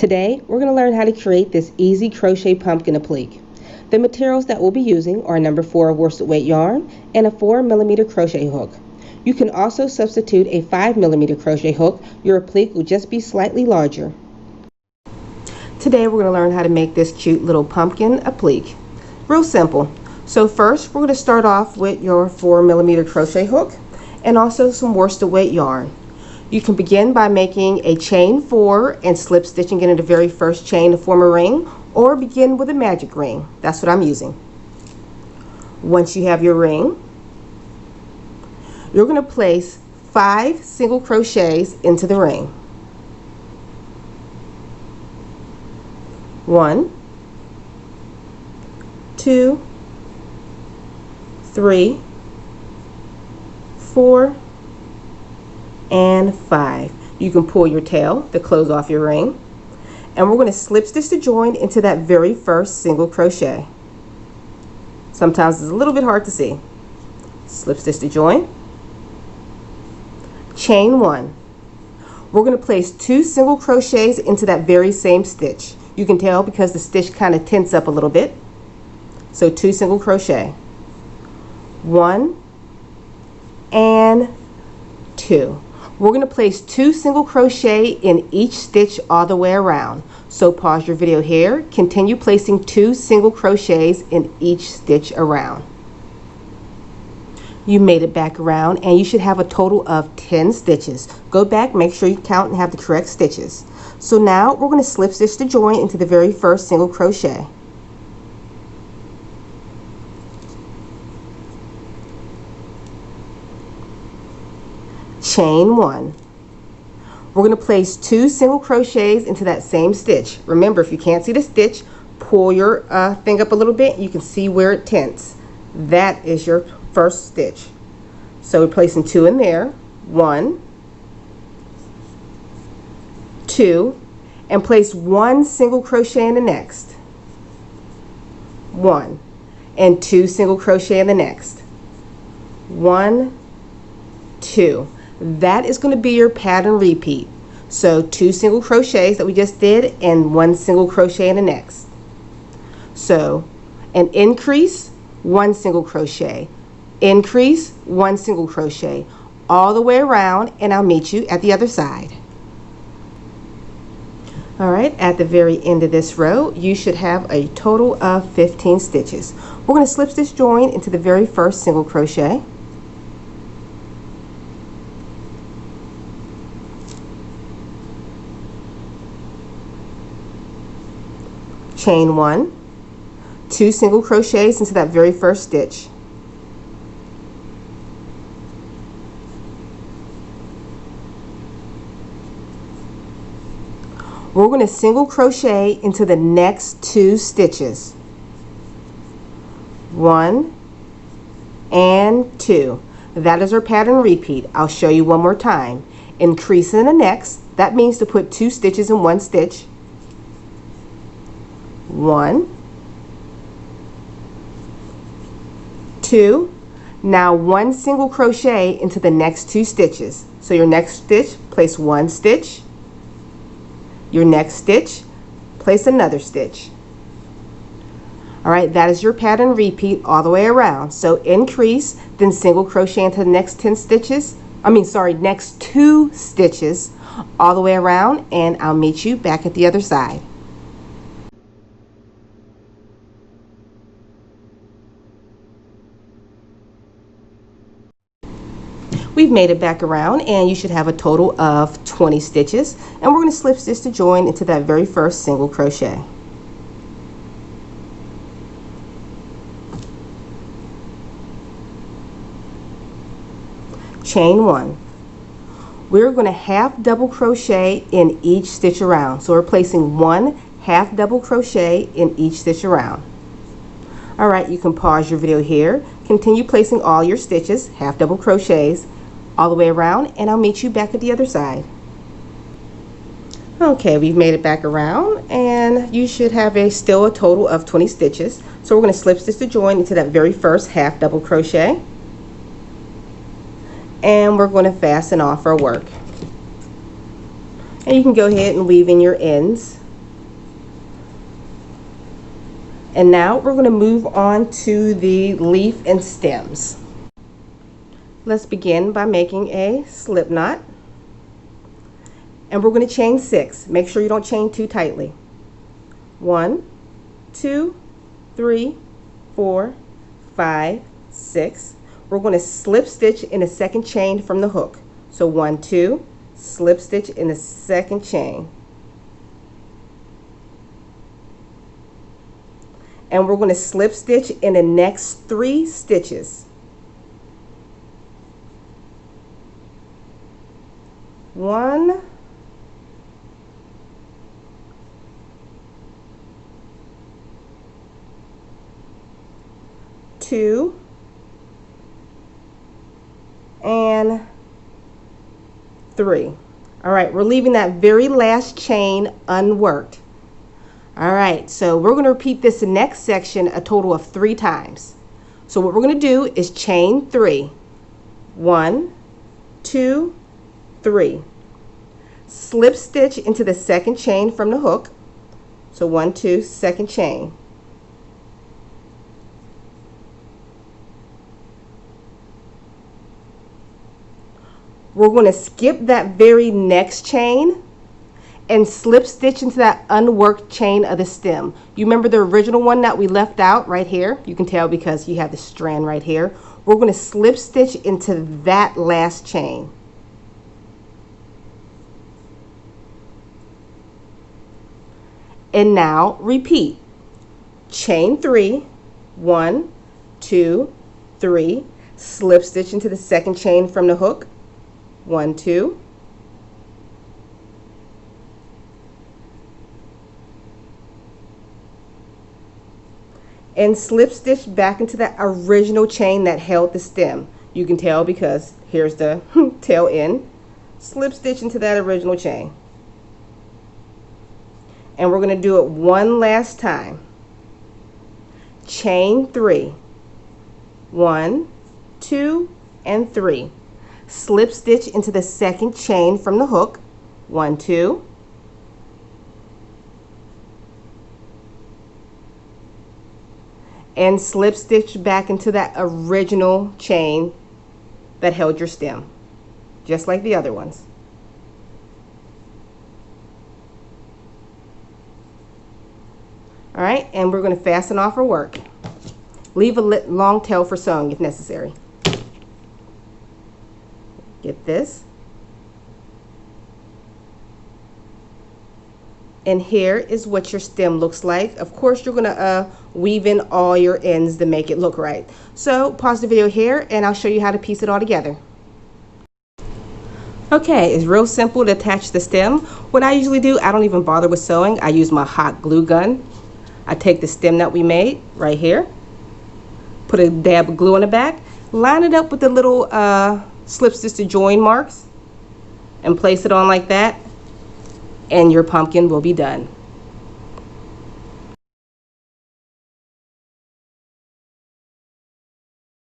Today, we're going to learn how to create this easy crochet pumpkin applique. The materials that we'll be using are number 4 worsted weight yarn and a 4mm crochet hook. You can also substitute a 5mm crochet hook. Your applique will just be slightly larger. Today, we're going to learn how to make this cute little pumpkin applique. Real simple. So first, we're going to start off with your 4mm crochet hook and also some worsted weight yarn. You can begin by making a chain 4 and slip stitching it in the very first chain to form a ring, or begin with a magic ring. That's what I'm using. Once you have your ring, you're going to place 5 single crochets into the ring. 1, 2, 3, 4, and 5. You can pull your tail to close off your ring, and we're going to slip stitch the join into that very first single crochet. Sometimes it's a little bit hard to see. Slip stitch the join, chain 1. We're going to place 2 single crochets into that very same stitch. You can tell because the stitch kind of tense up a little bit. So 2 single crochet, 1 and 2. We're going to place 2 single crochet in each stitch all the way around. So pause your video here. Continue placing 2 single crochets in each stitch around. You made it back around and you should have a total of 10 stitches. Go back, make sure you count and have the correct stitches. So now we're going to slip stitch the join into the very first single crochet. Chain 1. We're going to place 2 single crochets into that same stitch. Remember, if you can't see the stitch, pull your thing up a little bit. You can see where it tents. That is your first stitch. So we're placing 2 in there. 1, 2, and place 1 single crochet in the next. 1 and 2 single crochet in the next. 1, 2. That is going to be your pattern repeat. So 2 single crochets that we just did and 1 single crochet in the next. So an increase, 1 single crochet, increase, 1 single crochet, all the way around, and I'll meet you at the other side. Alright, at the very end of this row, you should have a total of 15 stitches. We're going to slip stitch join into the very first single crochet. Chain 1, 2 single crochets into that very first stitch. We're going to single crochet into the next 2 stitches. 1 and 2. That is our pattern repeat. I'll show you one more time. Increase in the next. That means to put 2 stitches in 1 stitch. 1, 2. Now 1 single crochet into the next 2 stitches. So your next stitch, place 1 stitch. Your next stitch, place another stitch. Alright, that is your pattern repeat all the way around. So increase, then single crochet into the next 10 stitches. Next 2 stitches all the way around, and I'll meet you back at the other side. We've made it back around and you should have a total of 20 stitches, and we're going to slip stitch the join into that very first single crochet. Chain 1. We're going to half double crochet in each stitch around. So we're placing 1 half double crochet in each stitch around. Alright, you can pause your video here. Continue placing all your stitches, half double crochets, all the way around, and I'll meet you back at the other side. Okay, we've made it back around and you should have still a total of 20 stitches. So we're going to slip stitch the join into that very first half double crochet, and we're going to fasten off our work. And you can go ahead and weave in your ends And now we're going to move on to the leaf and stems. Let's begin by making a slip knot. And we're going to chain 6. Make sure you don't chain too tightly. 1, 2, 3, 4, 5, 6. We're going to slip stitch in the second chain from the hook. So 1, 2, slip stitch in the second chain. And we're going to slip stitch in the next 3 stitches. 1, 2, and 3. All right, we're leaving that very last chain unworked. All right, so we're going to repeat this next section a total of 3 times. So what we're going to do is chain 3. 1, 2, 3. Slip stitch into the second chain from the hook. So 1, 2, second chain. We're going to skip that very next chain and slip stitch into that unworked chain of the stem. You remember the original one that we left out right here? You can tell because you have the strand right here. We're going to slip stitch into that last chain. And now repeat. Chain 3, 1, 2, 3, slip stitch into the second chain from the hook. 1, 2. And slip stitch back into that original chain that held the stem. You can tell because here's the tail end. Slip stitch into that original chain. And we're going to do it one last time. Chain 3. 1, 2, and 3. Slip stitch into the second chain from the hook. 1, 2. And slip stitch back into that original chain that held your stem, just like the other ones. All right, and we're going to fasten off our work. Leave a long tail for sewing if necessary. Get this. And here is what your stem looks like. Of course, you're going to weave in all your ends to make it look right. So pause the video here and I'll show you how to piece it all together. Okay, it's real simple to attach the stem. What I usually do, I don't even bother with sewing. I use my hot glue gun. I take the stem that we made right here, put a dab of glue on the back, line it up with the little slip stitch to join marks, and place it on like that. And your pumpkin will be done.